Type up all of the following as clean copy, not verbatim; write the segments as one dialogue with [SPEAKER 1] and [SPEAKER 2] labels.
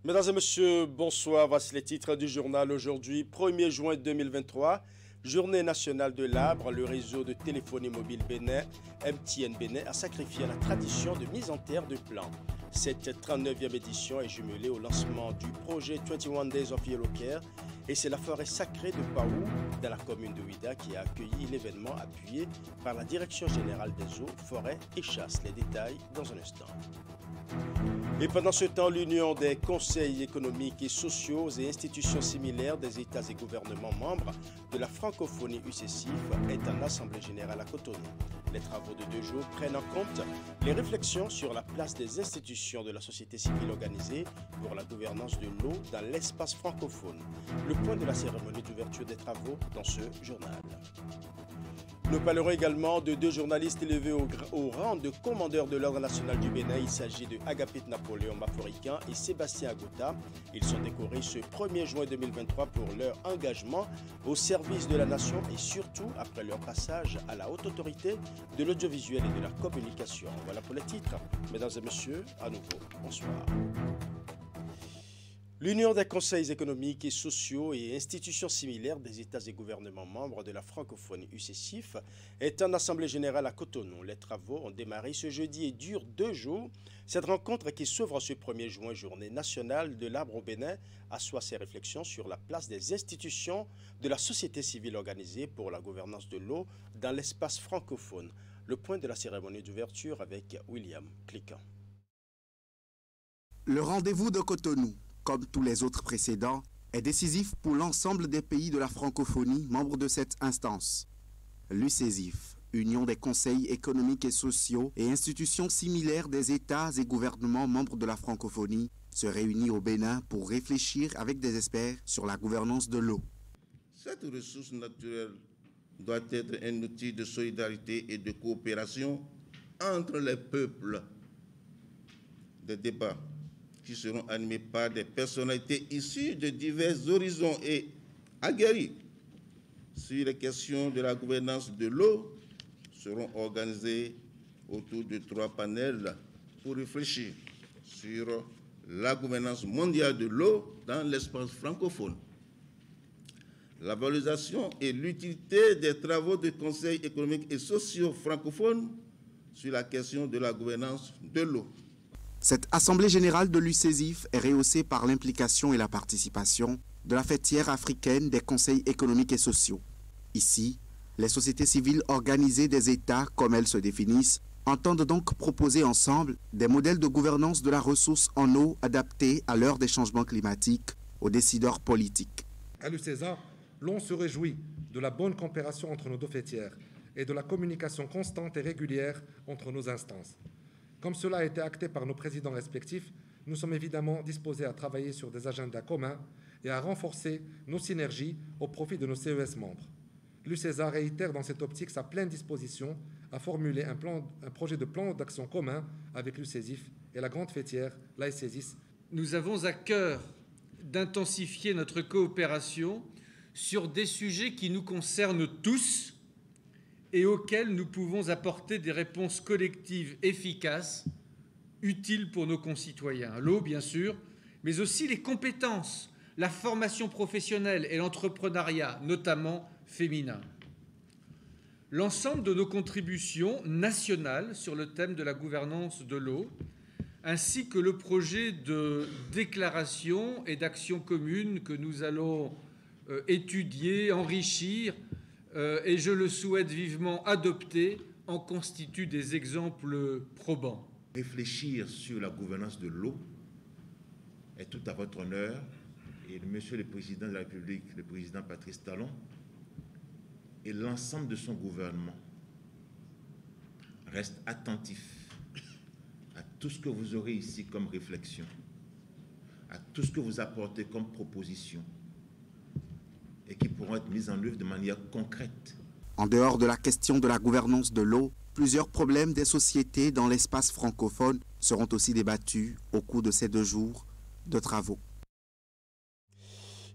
[SPEAKER 1] Mesdames et messieurs, bonsoir. Voici les titres du journal aujourd'hui, 1er juin 2023, journée nationale de l'arbre. Le réseau de téléphonie mobile Bénin, MTN Bénin, a sacrifié la tradition de mise en terre de plants. Cette 39e édition est jumelée au lancement du projet 21 Days of Yellow Care et c'est la forêt sacrée de Paou, dans la commune de Ouida, qui a accueilli l'événement appuyé par la Direction générale des eaux, forêts et chasse. Les détails dans un instant. Et pendant ce temps, l'Union des conseils économiques et sociaux et institutions similaires des États et gouvernements membres de la francophonie UCSIF est en assemblée générale à Cotonou. Les travaux de 2 jours prennent en compte les réflexions sur la place des institutions de la société civile organisée pour la gouvernance de l'eau dans l'espace francophone. Le point de la cérémonie d'ouverture des travaux dans ce journal. Nous parlerons également de 2 journalistes élevés au rang de commandeur de l'Ordre national du Bénin. Il s'agit de Agapit Napoléon Maforican et Sébastien Agota. Ils sont décorés ce 1er juin 2023 pour leur engagement au service de la nation et surtout après leur passage à la haute autorité de l'audiovisuel et de la communication. Voilà pour les titres. Mesdames et messieurs, à nouveau, bonsoir. L'Union des conseils économiques et sociaux et institutions similaires des États et gouvernements membres de la francophonie UCSIF est en assemblée générale à Cotonou. Les travaux ont démarré ce jeudi et durent 2 jours. Cette rencontre qui s'ouvre ce 1er juin, journée nationale de l'arbre au Bénin, assoit ses réflexions sur la place des institutions de la société civile organisée pour la gouvernance de l'eau dans l'espace francophone. Le point de la cérémonie d'ouverture avec William Cliquant.
[SPEAKER 2] Le rendez-vous de Cotonou, comme tous les autres précédents, est décisif pour l'ensemble des pays de la francophonie membres de cette instance. L'UCSIF, Union des conseils économiques et sociaux et institutions similaires des États et gouvernements membres de la francophonie, se réunit au Bénin pour réfléchir avec des experts sur la gouvernance de l'eau.
[SPEAKER 3] Cette ressource naturelle doit être un outil de solidarité et de coopération entre les peuples. Des débats qui seront animés par des personnalités issues de divers horizons et aguerris sur les questions de la gouvernance de l'eau seront organisés autour de 3 panels pour réfléchir sur la gouvernance mondiale de l'eau dans l'espace francophone, la valorisation et l'utilité des travaux du Conseil économique et sociaux francophones sur la question de la gouvernance de l'eau.
[SPEAKER 2] Cette assemblée générale de l'UCSIF est rehaussée par l'implication et la participation de la fêtière africaine des conseils économiques et sociaux. Ici, les sociétés civiles organisées des États, comme elles se définissent, entendent donc proposer ensemble des modèles de gouvernance de la ressource en eau adaptés à l'heure des changements climatiques aux décideurs politiques.
[SPEAKER 4] À l'UCSA, l'on se réjouit de la bonne coopération entre nos 2 fêtières et de la communication constante et régulière entre nos instances. Comme cela a été acté par nos présidents respectifs, nous sommes évidemment disposés à travailler sur des agendas communs et à renforcer nos synergies au profit de nos CES membres. L'UCSA réitère dans cette optique sa pleine disposition à formuler un projet de plan d'action commun avec l'UCSIF et la grande fêtière, l'ASCESIS.
[SPEAKER 5] Nous avons à cœur d'intensifier notre coopération sur des sujets qui nous concernent tous et auxquels nous pouvons apporter des réponses collectives efficaces, utiles pour nos concitoyens. L'eau, bien sûr, mais aussi les compétences, la formation professionnelle et l'entrepreneuriat, notamment féminin. L'ensemble de nos contributions nationales sur le thème de la gouvernance de l'eau, ainsi que le projet de déclaration et d'action commune que nous allons étudier, enrichir, et je le souhaite vivement adopter, en constituent des exemples probants.
[SPEAKER 3] Réfléchir sur la gouvernance de l'eau est tout à votre honneur et Monsieur le Président de la République, le Président Patrice Talon et l'ensemble de son gouvernement restent attentifs à tout ce que vous aurez ici comme réflexion, à tout ce que vous apportez comme proposition et qui pourront être mises en œuvre de manière concrète.
[SPEAKER 2] En dehors de la question de la gouvernance de l'eau, plusieurs problèmes des sociétés dans l'espace francophone seront aussi débattus au cours de ces 2 jours de travaux.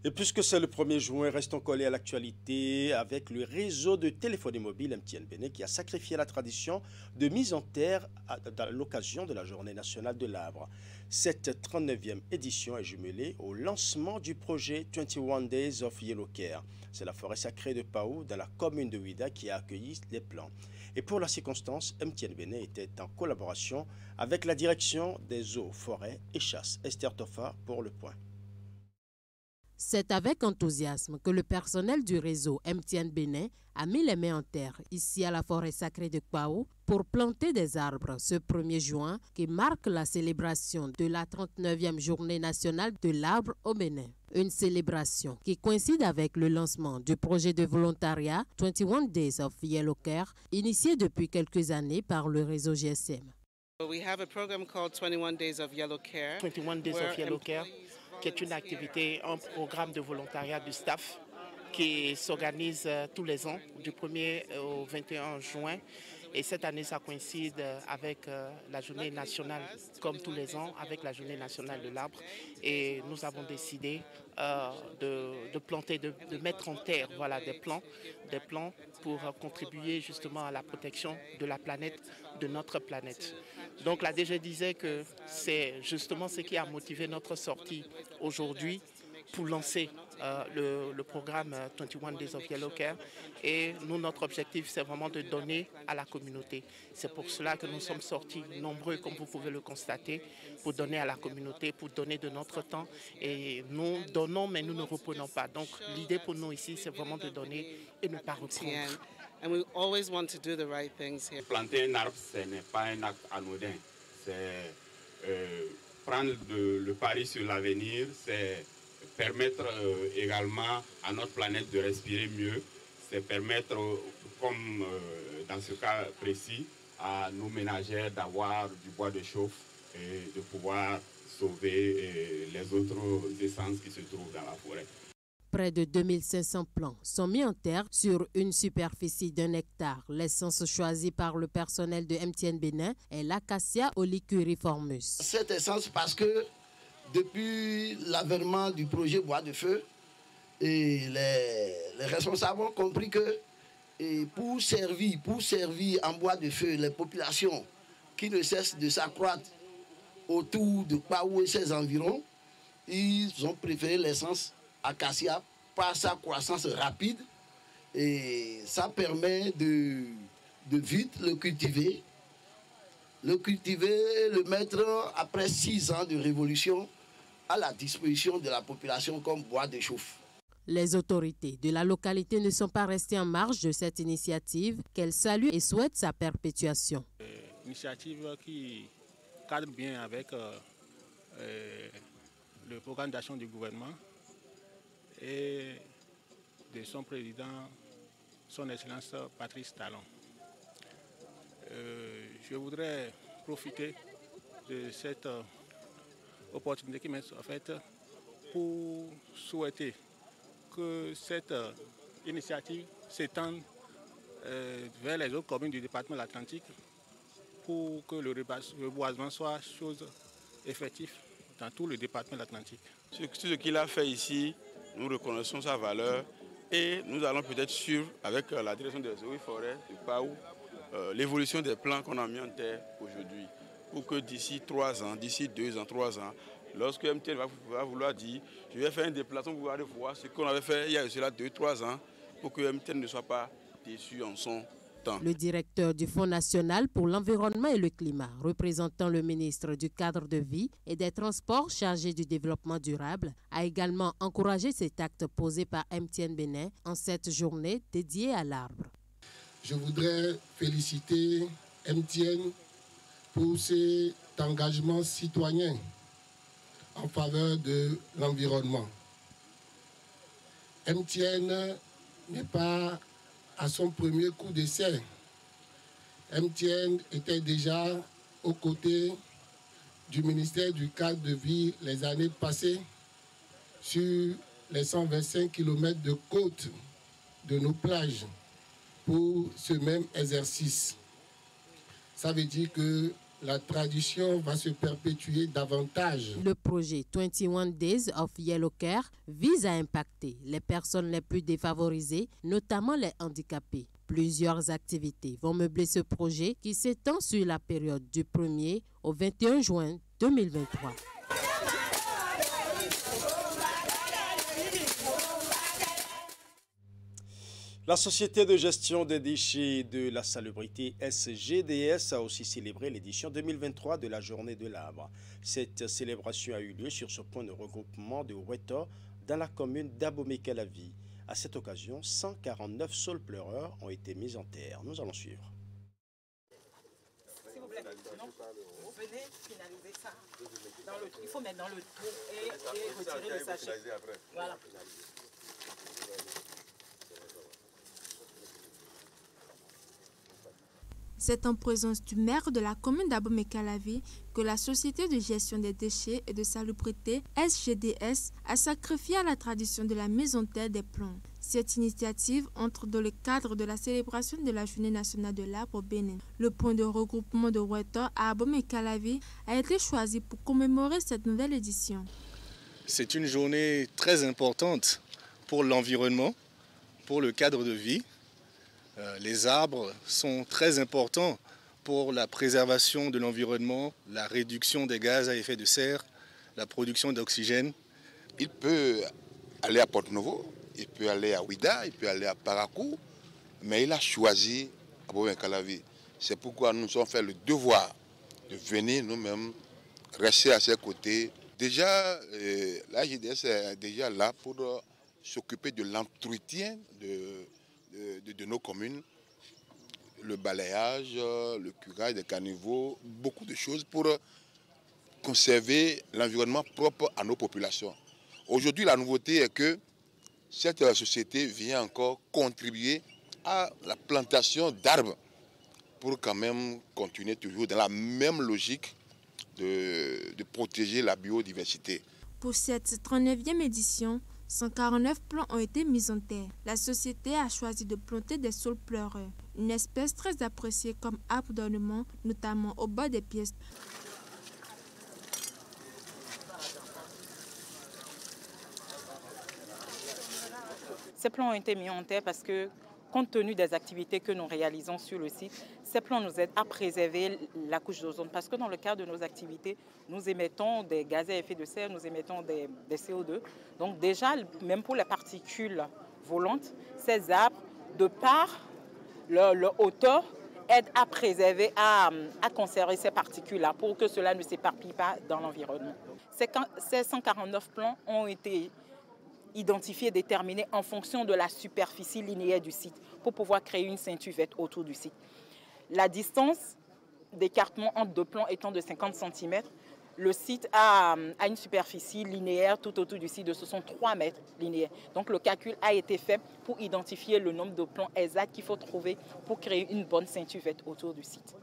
[SPEAKER 1] Et puisque c'est le 1er juin, restons collés à l'actualité avec le réseau de téléphonie mobile MTN Bénin qui a sacrifié la tradition de mise en terre à l'occasion de la Journée nationale de l'arbre. Cette 39e édition est jumelée au lancement du projet 21 Days of Yellow Care. C'est la forêt sacrée de Paou, dans la commune de Ouida, qui a accueilli les plans. Et pour la circonstance, MTN Bénin était en collaboration avec la direction des eaux, forêts et chasses. Esther Tofa pour le point.
[SPEAKER 6] C'est avec enthousiasme que le personnel du réseau MTN Bénin a mis les mains en terre ici à la forêt sacrée de Kpao pour planter des arbres ce 1er juin qui marque la célébration de la 39e journée nationale de l'arbre au Bénin. Une célébration qui coïncide avec le lancement du projet de volontariat 21 Days of Yellow Care initié depuis quelques années par le réseau GSM.
[SPEAKER 7] We have a program called 21 Days of Yellow Care.
[SPEAKER 8] 21 Days of Yellow Care, qui est une activité, un programme de volontariat du staff qui s'organise tous les ans, du 1er au 21 juin. Et cette année, ça coïncide avec la journée nationale, comme tous les ans, avec la journée nationale de l'arbre. Et nous avons décidé de planter, de mettre en terre des plants pour contribuer justement à la protection de la planète, de notre planète. Donc la DG disait que c'est justement ce qui a motivé notre sortie aujourd'hui pour lancer le programme 21 Days of Yellow Care. Et nous, notre objectif, c'est vraiment de donner à la communauté. C'est pour cela que nous sommes sortis nombreux, comme vous pouvez le constater, pour donner à la communauté, pour donner de notre temps. Et nous donnons, mais nous ne reprenons pas. Donc l'idée pour nous ici, c'est vraiment de donner et ne pas reprendre.
[SPEAKER 7] And we always want to do the right things here.
[SPEAKER 9] Planter un arbre, ce n'est pas un acte anodin. C'est prendre le pari sur l'avenir, c'est permettre également à notre planète de respirer mieux, c'est permettre, comme dans ce cas précis, à nos ménagères d'avoir du bois de chauffe et de pouvoir sauver les autres essences qui se trouvent dans la forêt.
[SPEAKER 6] Près de 2500 plants sont mis en terre sur une superficie d'1 hectare. L'essence choisie par le personnel de MTN Bénin est l'acacia olicuriformus.
[SPEAKER 10] Cette essence parce que depuis l'avènement du projet Bois de Feu, et les responsables ont compris que pour servir en bois de feu les populations qui ne cessent de s'accroître autour de Kpao et ses environs, ils ont préféré l'essence acacia par sa croissance rapide et ça permet de vite le cultiver, le mettre après 6 ans de révolution à la disposition de la population comme bois de chauffe.
[SPEAKER 6] Les autorités de la localité ne sont pas restées en marge de cette initiative qu'elles saluent et souhaitent sa perpétuation.
[SPEAKER 11] Initiative qui cadre bien avec le programme d'action du gouvernement et de son président, son Excellence Patrice Talon. Je voudrais profiter de cette opportunité qui m'est offerte pour souhaiter que cette initiative s'étende vers les autres communes du département de l'Atlantique pour que le reboisement soit chose effective dans tout le département de l'Atlantique.
[SPEAKER 12] Ce qu'il a fait ici, nous reconnaissons sa valeur et nous allons peut-être suivre avec la direction des eaux et forêts de Paou l'évolution des plans qu'on a mis en terre aujourd'hui pour que d'ici 3 ans, d'ici 2 ans, 3 ans, lorsque MTN va vouloir dire je vais faire un déplacement pour aller voir ce qu'on avait fait il y a cela 2-3 ans pour que MTN ne soit pas déçu en son temps.
[SPEAKER 6] Le directeur du Fonds national pour l'environnement et le climat, représentant le ministre du cadre de vie et des transports chargé du développement durable, a également encouragé cet acte posé par MTN Bénin en cette journée dédiée à l'arbre.
[SPEAKER 13] Je voudrais féliciter MTN pour cet engagement citoyen en faveur de l'environnement. MTN n'est pas à son premier coup d'essai. MTN était déjà aux côtés du ministère du cadre de vie les années passées sur les 125 km de côte de nos plages pour ce même exercice. Ça veut dire que la tradition va se perpétuer davantage.
[SPEAKER 6] Le projet 21 Days of Yellow Care vise à impacter les personnes les plus défavorisées, notamment les handicapés. Plusieurs activités vont meubler ce projet qui s'étend sur la période du 1er au 21 juin 2023.
[SPEAKER 1] La Société de gestion des déchets de la salubrité SGDS a aussi célébré l'édition 2023 de la Journée de l'arbre. Cette célébration a eu lieu sur ce point de regroupement de Weto dans la commune d'Abomey-Calavi. À cette occasion, 149 saules pleureurs ont été mis en terre. Nous allons suivre.
[SPEAKER 14] S'il vous plaît, non, vous venez finaliser ça dans le trou. Il faut mettre dans le trou et retirer le sachet. Voilà.
[SPEAKER 15] C'est en présence du maire de la commune d'Abomey-Calavi que la Société de gestion des déchets et de salubrité SGDS a sacrifié à la tradition de la mise en terre des plants. Cette initiative entre dans le cadre de la célébration de la Journée nationale de l'arbre au Bénin. Le point de regroupement de Weto à Abomey-Calavi a été choisi pour commémorer cette nouvelle édition.
[SPEAKER 16] C'est une journée très importante pour l'environnement, pour le cadre de vie. Les arbres sont très importants pour la préservation de l'environnement, la réduction des gaz à effet de serre, la production d'oxygène.
[SPEAKER 17] Il peut aller à Porto-Novo, il peut aller à Ouida, il peut aller à Parakou, mais il a choisi Abomey-Calavi. C'est pourquoi nous avons fait le devoir de venir nous-mêmes rester à ses côtés. Déjà, la JDS est déjà là pour s'occuper de l'entretien de nos communes, le balayage, le curage des caniveaux, beaucoup de choses pour conserver l'environnement propre à nos populations. Aujourd'hui, la nouveauté est que cette société vient encore contribuer à la plantation d'arbres pour quand même continuer toujours dans la même logique de protéger la biodiversité.
[SPEAKER 15] Pour cette 39e édition, 149 plants ont été mis en terre. La société a choisi de planter des saules pleureurs, une espèce très appréciée comme arbre d'ornement, notamment au bas des pièces.
[SPEAKER 14] Ces plants ont été mis en terre parce que, compte tenu des activités que nous réalisons sur le site, ces plants nous aident à préserver la couche d'ozone. Parce que dans le cadre de nos activités, nous émettons des gaz à effet de serre, nous émettons des CO2. Donc déjà, même pour les particules volantes, ces arbres, de par leur hauteur, aident à préserver, à conserver ces particules-là pour que cela ne s'éparpille pas dans l'environnement. Ces 149 plants ont été identifiés, déterminés en fonction de la superficie linéaire du site pour pouvoir créer une ceinture verte autour du site. La distance d'écartement entre deux plants étant de 50 cm, le site a une superficie linéaire tout autour du site de 63 mètres linéaires. Donc le calcul a été fait pour identifier le nombre de plants exacts qu'il faut trouver pour créer une bonne ceinture verte autour du site.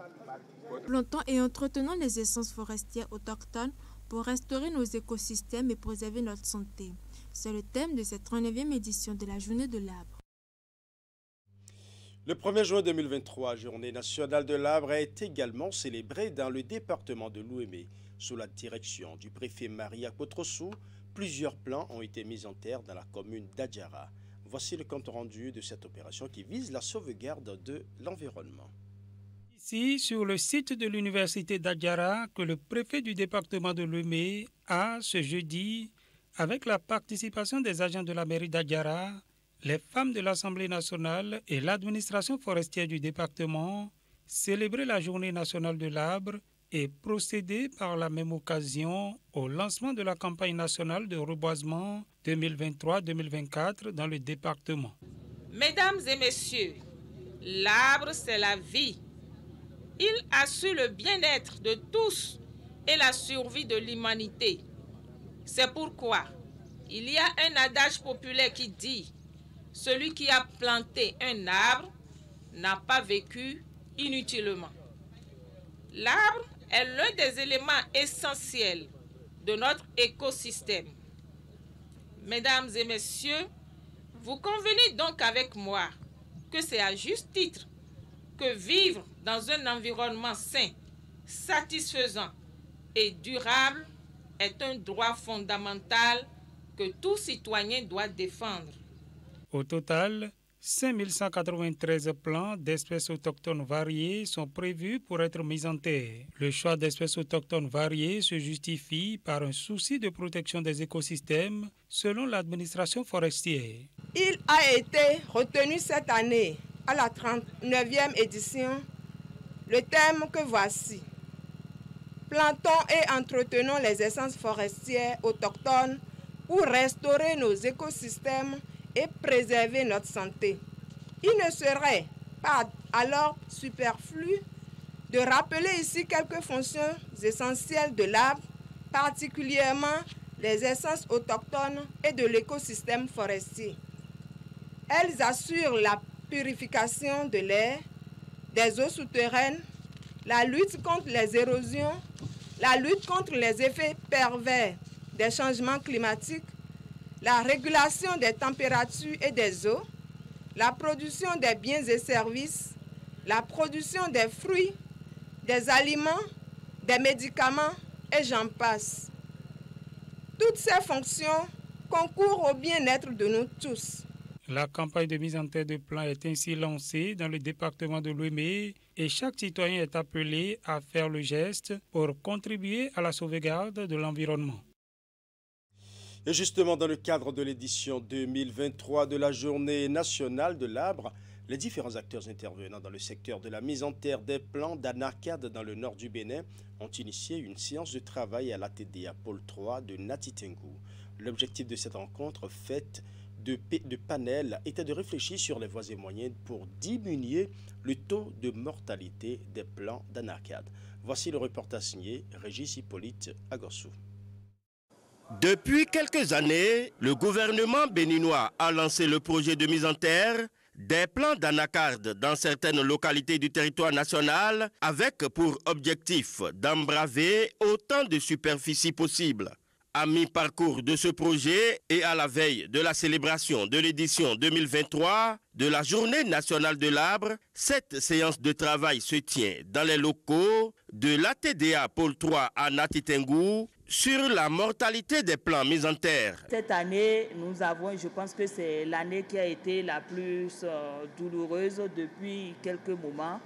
[SPEAKER 15] Plantons et entretenons les essences forestières autochtones pour restaurer nos écosystèmes et préserver notre santé. C'est le thème de cette 39e édition de la Journée de l'arbre.
[SPEAKER 1] Le 1er juin 2023, Journée nationale de l'arbre, a été également célébrée dans le département de Louémé. Sous la direction du préfet Maria Potrossou, plusieurs plants ont été mis en terre dans la commune d'Adjara. Voici le compte rendu de cette opération qui vise la sauvegarde de l'environnement.
[SPEAKER 18] Ici, sur le site de l'université d'Adjara, que le préfet du département de Louémé a, ce jeudi, avec la participation des agents de la mairie d'Adjara, les femmes de l'Assemblée nationale et l'administration forestière du département, célébré la Journée nationale de l'arbre et procédé par la même occasion au lancement de la campagne nationale de reboisement 2023-2024 dans le département.
[SPEAKER 19] Mesdames et messieurs, l'arbre c'est la vie. Il assure le bien-être de tous et la survie de l'humanité. C'est pourquoi il y a un adage populaire qui dit « Celui qui a planté un arbre n'a pas vécu inutilement ». L'arbre est l'un des éléments essentiels de notre écosystème. Mesdames et messieurs, vous convenez donc avec moi que c'est à juste titre que vivre dans un environnement sain satisfaisant et durable est un droit fondamental que tout citoyen doit défendre.
[SPEAKER 18] Au total, 5193 plants d'espèces autochtones variées sont prévus pour être mis en terre. Le choix d'espèces autochtones variées se justifie par un souci de protection des écosystèmes, selon l'administration forestière.
[SPEAKER 20] Il a été retenu cette année, à la 39e édition, le thème que voici. Plantons et entretenons les essences forestières autochtones pour restaurer nos écosystèmes et préserver notre santé. Il ne serait pas alors superflu de rappeler ici quelques fonctions essentielles de l'arbre, particulièrement les essences autochtones et de l'écosystème forestier. Elles assurent la purification de l'air, des eaux souterraines, la lutte contre les érosions, la lutte contre les effets pervers des changements climatiques, la régulation des températures et des eaux, la production des biens et services, la production des fruits, des aliments, des médicaments et j'en passe. Toutes ces fonctions concourent au bien-être de nous tous.
[SPEAKER 18] La campagne de mise en terre de plants est ainsi lancée dans le département de Lomé et chaque citoyen est appelé à faire le geste pour contribuer à la sauvegarde de l'environnement.
[SPEAKER 1] Et justement, dans le cadre de l'édition 2023 de la Journée nationale de l'arbre, les différents acteurs intervenant dans le secteur de la mise en terre des plants d'Anakad dans le nord du Bénin ont initié une séance de travail à l'ATDA Pôle 3 de Natitengu. L'objectif de cette rencontre faite de panel était de réfléchir sur les voies et moyens pour diminuer le taux de mortalité des plants d'Anakad. Voici le reportage signé Régis Hippolyte Agossou.
[SPEAKER 21] Depuis quelques années, le gouvernement béninois a lancé le projet de mise en terre des plants d'anacarde dans certaines localités du territoire national avec pour objectif d'embraver autant de superficie possible. À mi-parcours de ce projet et à la veille de la célébration de l'édition 2023 de la Journée nationale de l'arbre, cette séance de travail se tient dans les locaux de l'ATDA Pôle 3 à Natitengu sur la mortalité des plants mis en terre.
[SPEAKER 22] Cette année, nous avons, je pense que c'est l'année qui a été la plus douloureuse depuis quelques moments.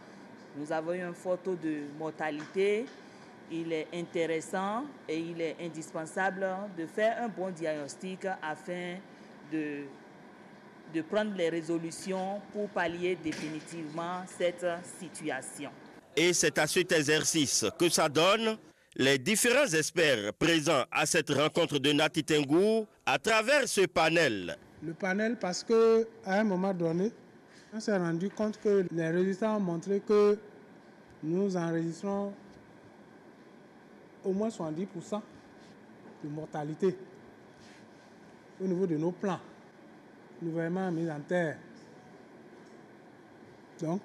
[SPEAKER 22] Nous avons eu un fort taux de mortalité. Il est intéressant et il est indispensable de faire un bon diagnostic afin de prendre les résolutions pour pallier définitivement cette situation.
[SPEAKER 21] Et c'est à cet exercice que ça donne les différents experts présents à cette rencontre de Natitengu à travers ce panel.
[SPEAKER 23] Le panel parce qu'à un moment donné, on s'est rendu compte que les résultats ont montré que nous enregistrons au moins 70% de mortalité au niveau de nos plants nouvellement mis en terre. Donc,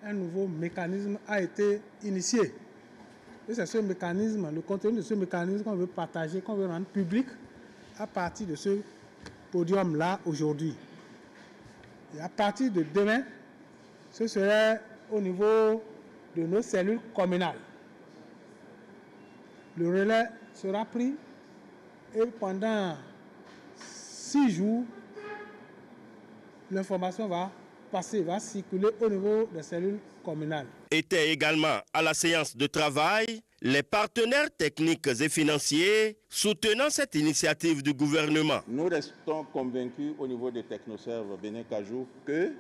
[SPEAKER 23] un nouveau mécanisme a été initié. Et c'est ce mécanisme, le contenu de ce mécanisme qu'on veut partager, qu'on veut rendre public à partir de ce podium-là aujourd'hui. Et à partir de demain, ce serait au niveau de nos cellules communales. Le relais sera pris et pendant 6 jours, l'information va passer, va circuler au niveau des cellules communales.
[SPEAKER 21] Étaient également à la séance de travail les partenaires techniques et financiers soutenant cette initiative du gouvernement.
[SPEAKER 24] Nous restons convaincus au niveau des technoserves Bénin Cajou que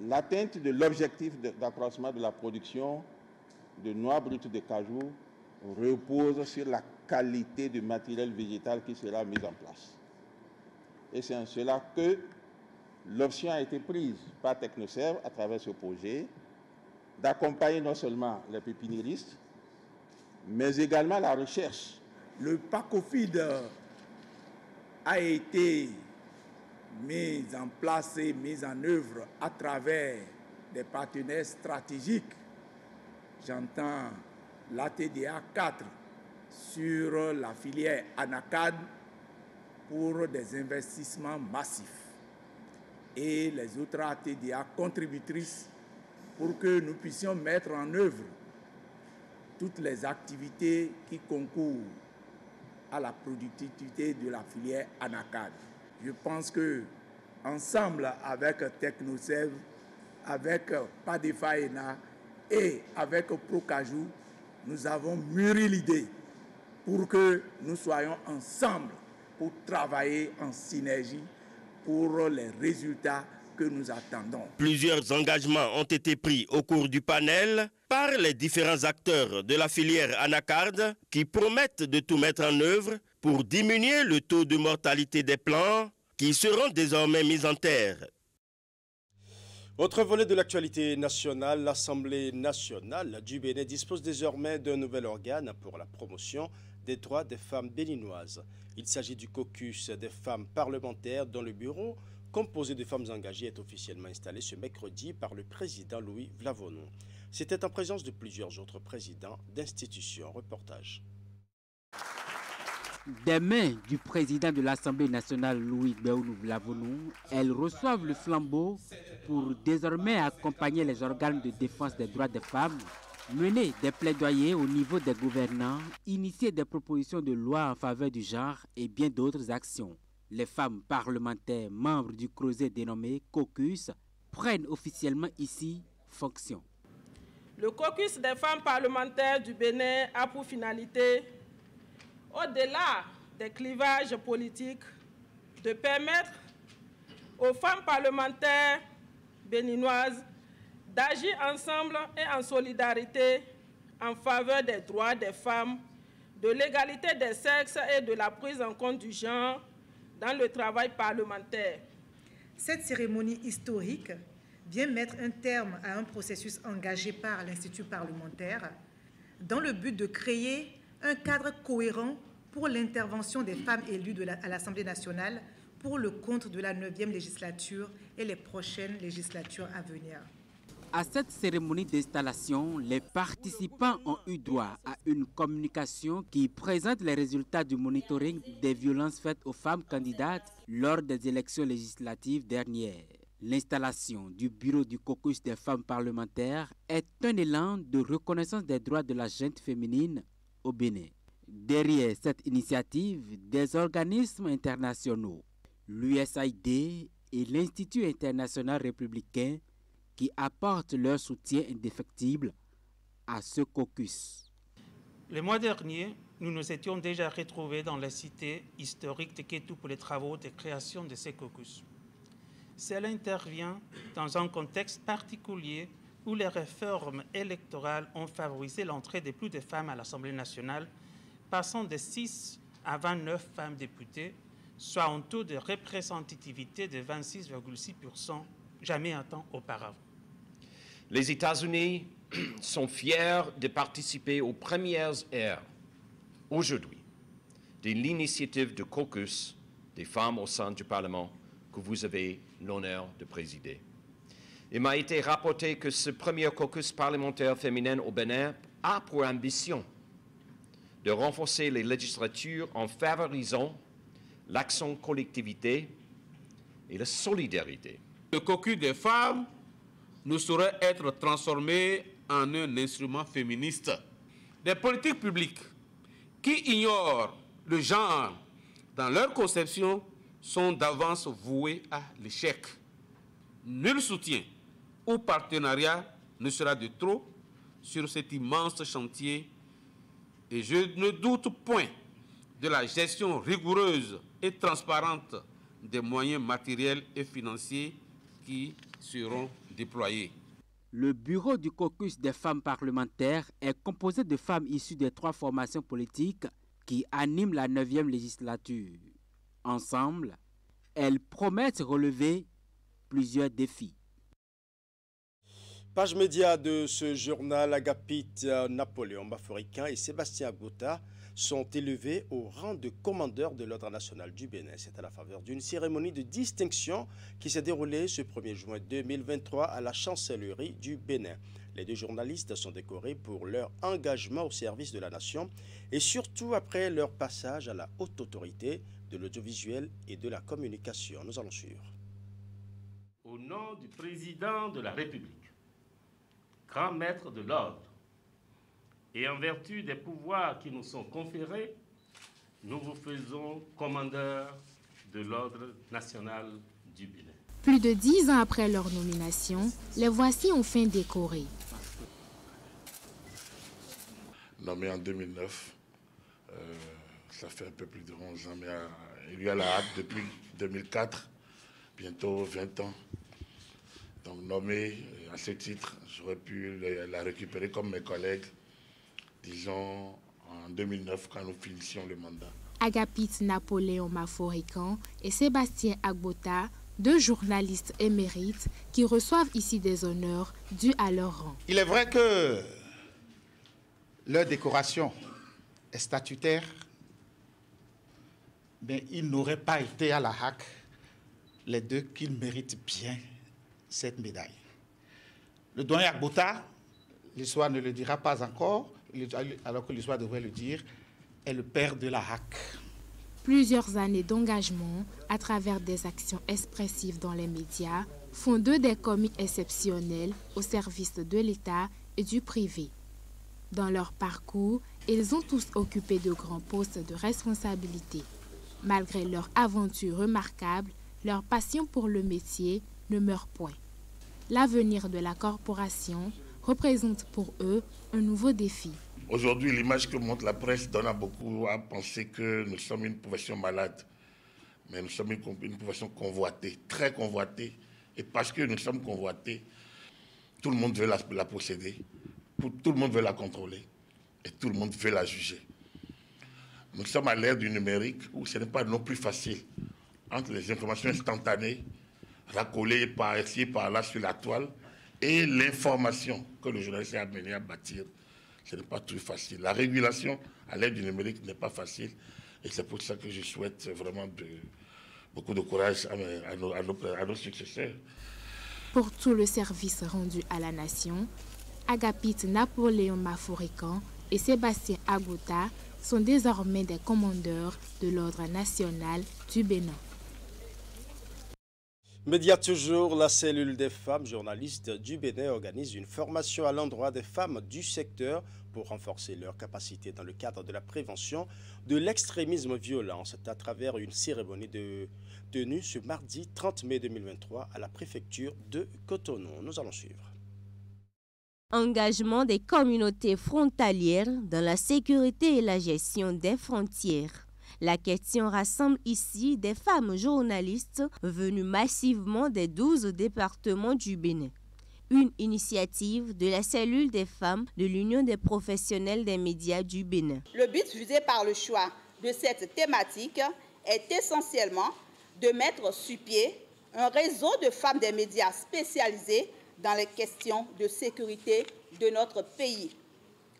[SPEAKER 24] l'atteinte de l'objectif d'accroissement de la production de noix brutes de cajou repose sur la qualité du matériel végétal qui sera mis en place. Et c'est en cela que l'option a été prise par Technoserve à travers ce projet d'accompagner non seulement les pépiniéristes, mais également la recherche.
[SPEAKER 25] Le PACOFID a été mis en place et mis en œuvre à travers des partenaires stratégiques. J'entends l'ATDA 4 sur la filière Anakad pour des investissements massifs et les autres ATDA contributrices pour que nous puissions mettre en œuvre toutes les activités qui concourent à la productivité de la filière anacarde. Je pense que ensemble avec Technosev, avec Padefaena et avec Procajou, nous avons mûri l'idée pour que nous soyons ensemble pour travailler en synergie pour les résultats que nous attendons.
[SPEAKER 21] Plusieurs engagements ont été pris au cours du panel par les différents acteurs de la filière anacarde qui promettent de tout mettre en œuvre pour diminuer le taux de mortalité des plants qui seront désormais mis en terre.
[SPEAKER 1] Autre volet de l'actualité nationale, l'Assemblée nationale du Bénin dispose désormais d'un nouvel organe pour la promotion des droits des femmes béninoises. Il s'agit du caucus des femmes parlementaires dont le bureau, composé de femmes engagées, est officiellement installé ce mercredi par le président Louis Vlavonou. C'était en présence de plusieurs autres présidents d'institutions. Reportage.
[SPEAKER 2] Des mains du président de l'Assemblée nationale Louis Vlavonou, elles reçoivent le flambeau pour désormais accompagner les organes de défense des droits des femmes, mener des plaidoyers au niveau des gouvernants, initier des propositions de loi en faveur du genre et bien d'autres actions. Les femmes parlementaires membres du creuset dénommé caucus prennent officiellement ici fonction.
[SPEAKER 3] Le caucus des femmes parlementaires du Bénin a pour finalité, au-delà des clivages politiques, de permettre aux femmes parlementaires béninoises d'agir ensemble et en solidarité en faveur des droits des femmes, de l'égalité des sexes et de la prise en compte du genre dans le travail parlementaire.
[SPEAKER 4] Cette cérémonie historique vient mettre un terme à un processus engagé par l'Institut parlementaire dans le but de créer un cadre cohérent pour l'intervention des femmes élues à l'Assemblée nationale pour le compte de la 9e législature et les prochaines législatures à venir.
[SPEAKER 2] À cette cérémonie d'installation, les participants ont eu droit à une communication qui présente les résultats du monitoring des violences faites aux femmes candidates lors des élections législatives dernières. L'installation du bureau du caucus des femmes parlementaires est un élan de reconnaissance des droits de la gente féminine au Bénin. Derrière cette initiative, des organismes internationaux, l'USAID et l'Institut international républicain qui apportent leur soutien indéfectible à ce caucus.
[SPEAKER 5] Le mois dernier, nous nous étions déjà retrouvés dans la cité historique de Kétou pour les travaux de création de ces caucus. Cela intervient dans un contexte particulier où les réformes électorales ont favorisé l'entrée de plus de femmes à l'Assemblée nationale, passant de 6 à 29 femmes députées, soit un taux de représentativité de 26,6%, jamais atteint auparavant.
[SPEAKER 8] Les États-Unis sont fiers de participer aux premières ères, aujourd'hui, de l'initiative du caucus des femmes au sein du Parlement que vous avez l'honneur de présider. Il m'a été rapporté que ce premier caucus parlementaire féminin au Bénin a pour ambition de renforcer les législatures en favorisant l'action collectivité et la solidarité.
[SPEAKER 26] Le caucus des femmes ne saurait être transformé en un instrument féministe. Des politiques publiques qui ignorent le genre dans leur conception sont d'avance vouées à l'échec. Nul soutien ou partenariat ne sera de trop sur cet immense chantier et je ne doute point de la gestion rigoureuse et transparente des moyens matériels et financiers qui seront déployés.
[SPEAKER 2] Le bureau du caucus des femmes parlementaires est composé de femmes issues des 3 formations politiques qui animent la 9e législature. Ensemble, elles promettent relever plusieurs défis.
[SPEAKER 1] Page média de ce journal, Agapite Napoléon Baforicain et Sébastien Agouta sont élevés au rang de commandeur de l'Ordre national du Bénin. C'est à la faveur d'une cérémonie de distinction qui s'est déroulée ce 1er juin 2023 à la chancellerie du Bénin. Les 2 journalistes sont décorés pour leur engagement au service de la nation et surtout après leur passage à la haute autorité de l'audiovisuel et de la communication. Nous allons suivre.
[SPEAKER 27] Au nom du président de la République, grand maître de l'ordre, et en vertu des pouvoirs qui nous sont conférés, nous vous faisons commandeur de l'Ordre national du Bénin.
[SPEAKER 15] Plus de 10 ans après leur nomination, les voici enfin décorés.
[SPEAKER 6] Nommé en 2009, ça fait un peu plus de 11 ans, mais il y a la hâte depuis 2004, bientôt 20 ans. Donc nommé à ce titre, j'aurais pu la récupérer comme mes collègues, disons en 2009 quand nous finissions le mandat.
[SPEAKER 15] Agapit Napoléon Maforican et Sébastien Agbota, deux journalistes émérites qui reçoivent ici des honneurs dus à leur rang.
[SPEAKER 7] Il est vrai que leur décoration est statutaire, mais il n'aurait pas été à la HAC les deux qui méritent bien cette médaille. Le doyen Agbota, l'histoire ne le dira pas encore, alors que l'histoire devrait le dire, est le père de la HAC.
[SPEAKER 15] Plusieurs années d'engagement à travers des actions expressives dans les médias font d'eux des commis exceptionnels au service de l'État et du privé. Dans leur parcours, ils ont tous occupé de grands postes de responsabilité. Malgré leur aventure remarquable, leur passion pour le métier ne meurt point. L'avenir de la corporation représente pour eux un nouveau défi.
[SPEAKER 6] Aujourd'hui, l'image que montre la presse donne à beaucoup à penser que nous sommes une profession malade. Mais nous sommes une profession convoitée, très convoitée. Et parce que nous sommes convoités, tout le monde veut la posséder, tout le monde veut la contrôler et tout le monde veut la juger. Nous sommes à l'ère du numérique où ce n'est pas non plus facile. Entre les informations instantanées, racolées par ici, par là sur la toile, et l'information que le journaliste est amené à bâtir, ce n'est pas tout facile. La régulation à l'ère du numérique n'est pas facile. Et c'est pour ça que je souhaite vraiment beaucoup de courage à nos successeurs.
[SPEAKER 15] Pour tout le service rendu à la nation, Agapit Napoléon Maforican et Sébastien Agbota sont désormais des commandeurs de l'Ordre national du Bénin.
[SPEAKER 1] Média toujours, la cellule des femmes journalistes du Bénin organise une formation à l'endroit des femmes du secteur pour renforcer leurs capacités dans le cadre de la prévention de l'extrémisme violent. C'est à travers une cérémonie tenue ce mardi 30 mai 2023 à la préfecture de Cotonou. Nous allons suivre.
[SPEAKER 9] Engagement des communautés frontalières dans la sécurité et la gestion des frontières. La question rassemble ici des femmes journalistes venues massivement des 12 départements du Bénin. Une initiative de la cellule des femmes de l'Union des professionnels des médias du Bénin.
[SPEAKER 10] Le but visé par le choix de cette thématique est essentiellement de mettre sur pied un réseau de femmes des médias spécialisées dans les questions de sécurité de notre pays.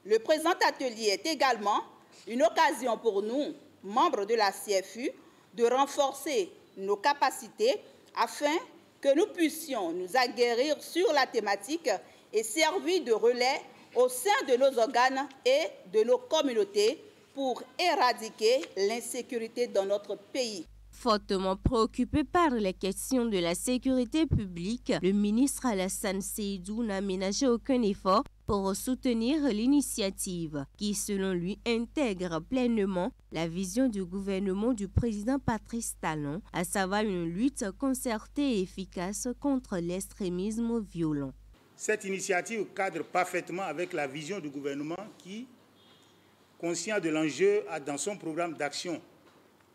[SPEAKER 10] Le présent atelier est également une occasion pour nous, membres de la CFU, de renforcer nos capacités afin que nous puissions nous aguerrir sur la thématique et servir de relais au sein de nos organes et de nos communautés pour éradiquer l'insécurité dans notre pays.
[SPEAKER 9] Fortement préoccupé par les questions de la sécurité publique, le ministre Alassane Seydou n'a ménagé aucun effort pour soutenir l'initiative qui, selon lui, intègre pleinement la vision du gouvernement du président Patrice Talon, à savoir une lutte concertée et efficace contre l'extrémisme violent.
[SPEAKER 11] Cette initiative cadre parfaitement avec la vision du gouvernement qui, conscient de l'enjeu, a dans son programme d'action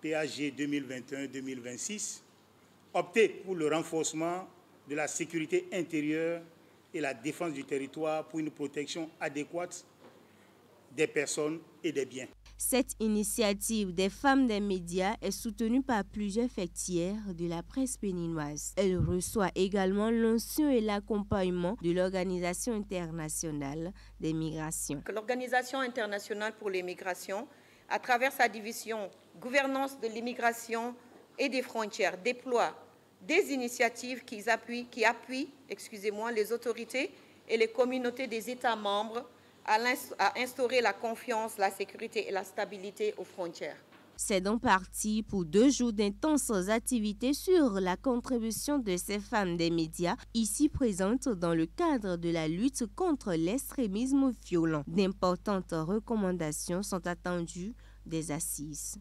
[SPEAKER 11] PAG 2021-2026, opté pour le renforcement de la sécurité intérieure et la défense du territoire pour une protection adéquate des personnes et des biens.
[SPEAKER 9] Cette initiative des femmes des médias est soutenue par plusieurs fêtières de la presse béninoise. Elle reçoit également l'onction et l'accompagnement de l'Organisation internationale des migrations.
[SPEAKER 12] L'Organisation internationale pour les migrations, à travers sa division gouvernance de l'immigration et des frontières, déploie des initiatives qui appuient les autorités et les communautés des États membres à instaurer la confiance, la sécurité et la stabilité aux frontières.
[SPEAKER 9] C'est donc parti pour 2 jours d'intenses activités sur la contribution de ces femmes des médias ici présentes dans le cadre de la lutte contre l'extrémisme violent. D'importantes recommandations sont attendues des assises.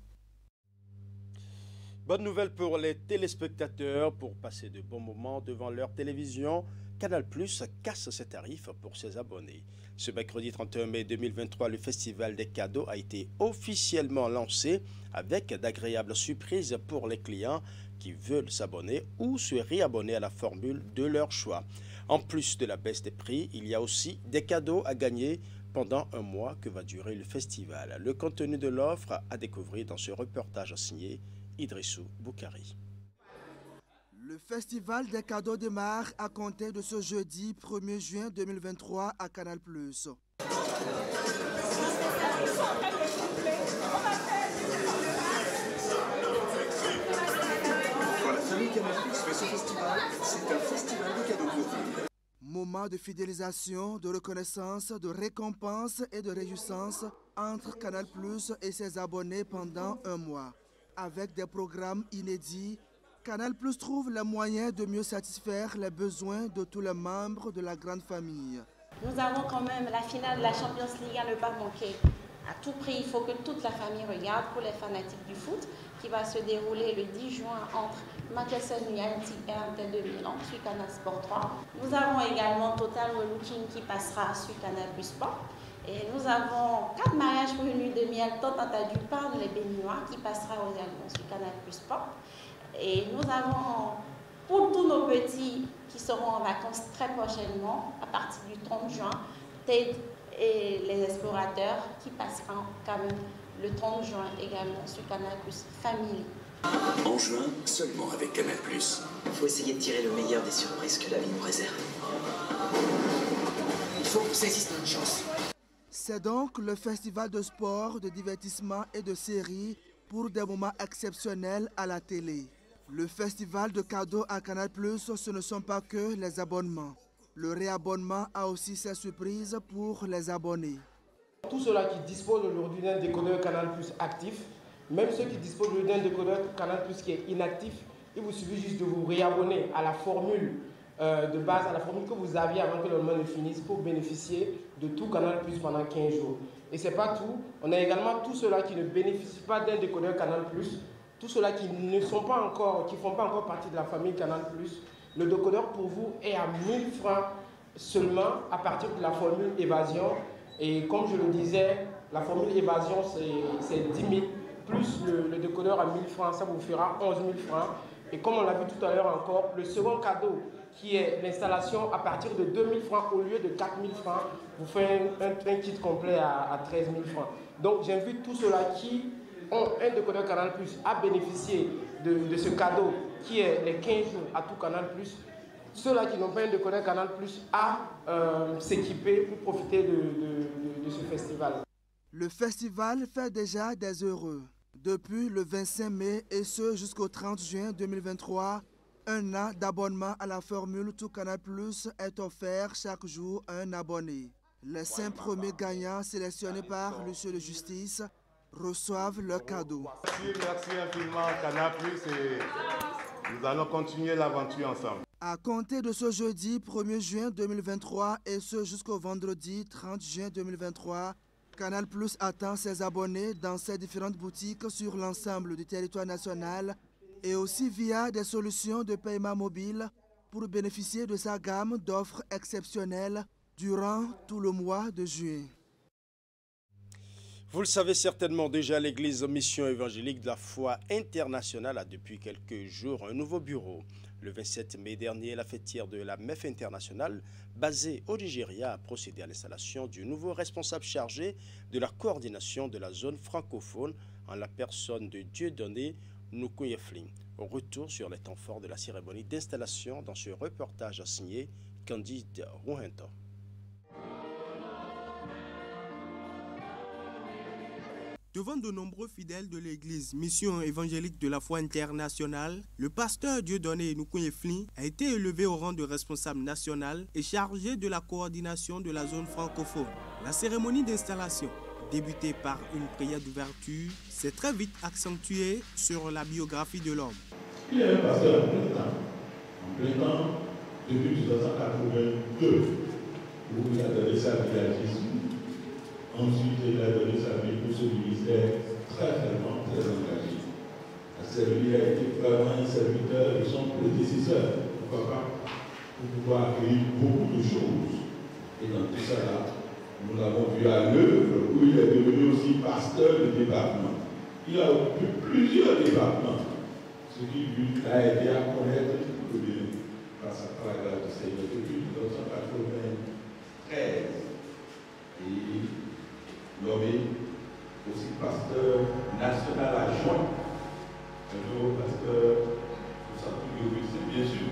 [SPEAKER 1] Bonne nouvelle pour les téléspectateurs. Pour passer de bons moments devant leur télévision, Canal+ casse ses tarifs pour ses abonnés. Ce mercredi 31 mai 2023, le Festival des cadeaux a été officiellement lancé avec d'agréables surprises pour les clients qui veulent s'abonner ou se réabonner à la formule de leur choix. En plus de la baisse des prix, il y a aussi des cadeaux à gagner pendant un mois que va durer le festival. Le contenu de l'offre à découvrir dans ce reportage signé Idrissou Boukari.
[SPEAKER 13] Le Festival des cadeaux démarre à compter de ce jeudi 1er juin 2023 à Canal+.
[SPEAKER 14] Quand la famille Canal+ fait ce festival, c'est un festival de cadeaux pour vous.
[SPEAKER 13] Moment de fidélisation, de reconnaissance, de récompense et de réjouissance entre Canal+ et ses abonnés pendant un mois. Avec des programmes inédits, Canal+ trouve les moyens de mieux satisfaire les besoins de tous les membres de la grande famille.
[SPEAKER 16] Nous avons quand même la finale de la Champions League à ne pas manquer. À tout prix, il faut que toute la famille regarde pour les fanatiques du foot qui va se dérouler le 10 juin entre Manchester United et Inter de Milan sur Canal Sport 3. Nous avons également Total Relooking qui passera sur Canal+ Sport. Et nous avons 4 mariages pour une nuit de miel tant entendu par les Béninois qui passera également sur Canal+ Sport. Et nous avons pour tous nos petits qui seront en vacances très prochainement, à partir du 30 juin, TED et les explorateurs qui passeront quand même le 30 juin également sur Canal+ Family.
[SPEAKER 14] En juin, seulement avec Canal+.
[SPEAKER 17] Il faut essayer de tirer le meilleur des surprises que la vie nous réserve. Il faut qu'on saisisse notre chance.
[SPEAKER 13] C'est donc le festival de sport, de divertissement et de séries pour des moments exceptionnels à la télé. Le festival de cadeaux à Canal+, ce ne sont pas que les abonnements. Le réabonnement a aussi ses surprises pour les abonnés.
[SPEAKER 18] Tous ceux-là qui disposent aujourd'hui d'un décodeur Canal+ actif, même ceux qui disposent aujourd'hui d'un décodeur Canal+ qui est inactif, il vous suffit juste de vous réabonner à la formule de base, à la formule que vous aviez avant que le mois ne finisse pour bénéficier de tout Canal+ pendant 15 jours. Et ce n'est pas tout, on a également tous ceux-là qui ne bénéficient pas d'un décodeur Canal+, tous ceux-là qui ne sont pas encore, qui ne font pas encore partie de la famille Canal+, le décodeur pour vous est à 1000 francs seulement à partir de la formule évasion. Et comme je le disais, la formule évasion c'est 10 000 plus le décodeur à 1000 francs, ça vous fera 11 000 francs. Et comme on l'a vu tout à l'heure encore, le second cadeau qui est l'installation à partir de 2 000 francs au lieu de 4 000 francs, vous fait un kit complet à 13 000 francs. Donc j'invite tous ceux-là qui ont un décodeur Canal+ à bénéficier de ce cadeau qui est les 15 jours à tout Canal+. Ceux-là qui n'ont pas un décodeur Canal+, à s'équiper pour profiter de ce festival.
[SPEAKER 13] Le festival fait déjà des heureux. Depuis le 25 mai et ce jusqu'au 30 juin 2023, un an d'abonnement à la formule Tout Canal+ est offert chaque jour à un abonné. Les 5 premiers gagnants sélectionnés par l'huissier de justice reçoivent leur cadeau.
[SPEAKER 19] Merci infiniment Canal+ et nous allons continuer l'aventure ensemble.
[SPEAKER 13] À compter de ce jeudi 1er juin 2023 et ce jusqu'au vendredi 30 juin 2023, Canal+ attend ses abonnés dans ses différentes boutiques sur l'ensemble du territoire national et aussi via des solutions de paiement mobile pour bénéficier de sa gamme d'offres exceptionnelles durant tout le mois de juin.
[SPEAKER 1] Vous le savez certainement déjà, l'Église Mission évangélique de la foi internationale a depuis quelques jours un nouveau bureau. Le 27 mai dernier, la fêtière de la MEF internationale, basée au Nigeria, a procédé à l'installation du nouveau responsable chargé de la coordination de la zone francophone en la personne de Dieudonné Nukunyefling. Retour sur les temps forts de la cérémonie d'installation dans ce reportage signé Candide Rouhento.
[SPEAKER 20] Devant de nombreux fidèles de l'Église Mission évangélique de la foi internationale, le pasteur Dieudonné Nukunyefling a été élevé au rang de responsable national et chargé de la coordination de la zone francophone. La cérémonie d'installation Débuté par une prière d'ouverture, s'est très vite accentué sur la biographie de l'homme.
[SPEAKER 3] Il est un pasteur en plein temps, depuis 1982, où il a donné sa vie à Jésus. Ensuite, il a donné sa vie pour ce ministère très fermement, très engagé. Il a été vraiment un serviteur de son prédécesseur, pourquoi pas, pour pouvoir accueillir beaucoup de choses. Et dans tout ça là, nous l'avons vu à l'œuvre où il est devenu aussi pasteur de département. Il a occupé plusieurs départements, ce qui lui a aidé à connaître le Bénin grâce à la grâce du Seigneur depuis 1993. Et nommé aussi pasteur national adjoint. Un nouveau pasteur de Santo-Domingue, c'est bien sûr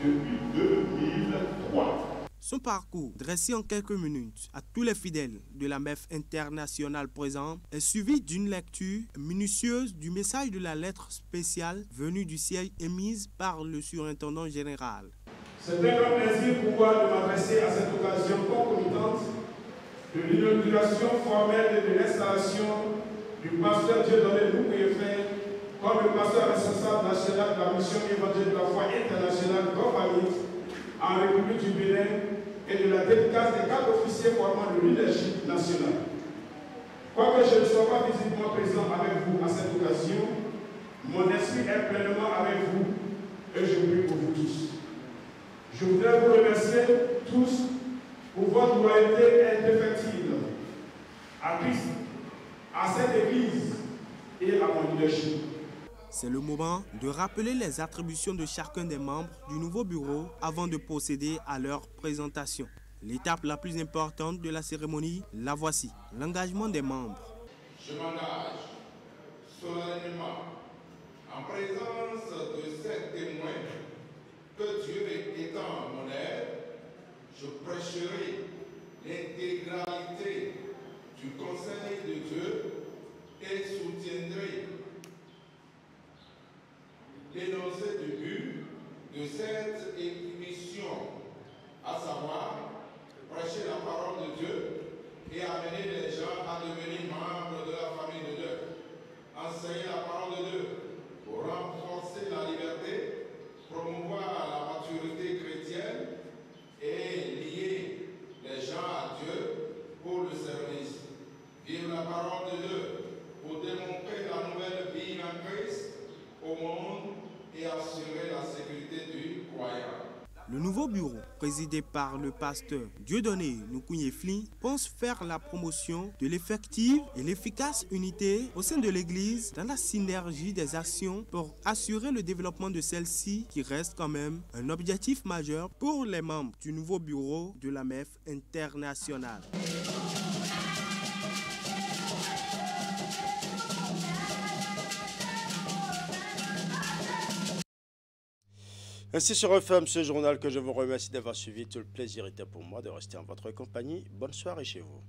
[SPEAKER 3] depuis 2003.
[SPEAKER 20] Son parcours, dressé en quelques minutes à tous les fidèles de la MEF internationale présente, est suivi d'une lecture minutieuse du message de la lettre spéciale venue du siège émise par le surintendant général.
[SPEAKER 3] C'est un grand plaisir pour moi de m'adresser à cette occasion concomitante de l'inauguration formelle et de l'installation du pasteur Dieudonné Moukouye-Frère comme le pasteur responsable national de la mission évangélique de la foi internationale Gofamit en République du Bénin et de la dédicace des 4 officiers formant le leadership national. Quoique je ne sois pas physiquement présent avec vous à cette occasion, mon esprit est pleinement avec vous et je prie pour vous tous. Je voudrais vous remercier tous pour votre loyauté indéfectible à Christ, à cette Église et à mon leadership.
[SPEAKER 20] C'est le moment de rappeler les attributions de chacun des membres du nouveau bureau avant de procéder à leur présentation. L'étape la plus importante de la cérémonie, la voici, l'engagement des membres.
[SPEAKER 3] Je m'engage solennellement en présence de ces témoins que Dieu étant mon aide, je prêcherai l'intégralité du conseil de Dieu et soutiendrai l'énoncé du but de cette émission, à savoir prêcher la parole de Dieu et amener les gens à devenir membres de la famille de Dieu, enseigner la parole de Dieu pour renforcer la liberté, promouvoir la maturité chrétienne et lier les gens à Dieu pour le service. Vivre la parole de Dieu pour démontrer la nouvelle vie en Christ au monde et assurer la sécurité du croyant.
[SPEAKER 20] Le nouveau bureau, présidé par le pasteur Dieudonné Moukouye-Frère, pense faire la promotion de l'effective et l'efficace unité au sein de l'Église dans la synergie des actions pour assurer le développement de celle-ci qui reste quand même un objectif majeur pour les membres du nouveau bureau de la MEF internationale.
[SPEAKER 1] Ainsi se referme ce journal que je vous remercie d'avoir suivi. Tout le plaisir était pour moi de rester en votre compagnie. Bonne soirée chez vous.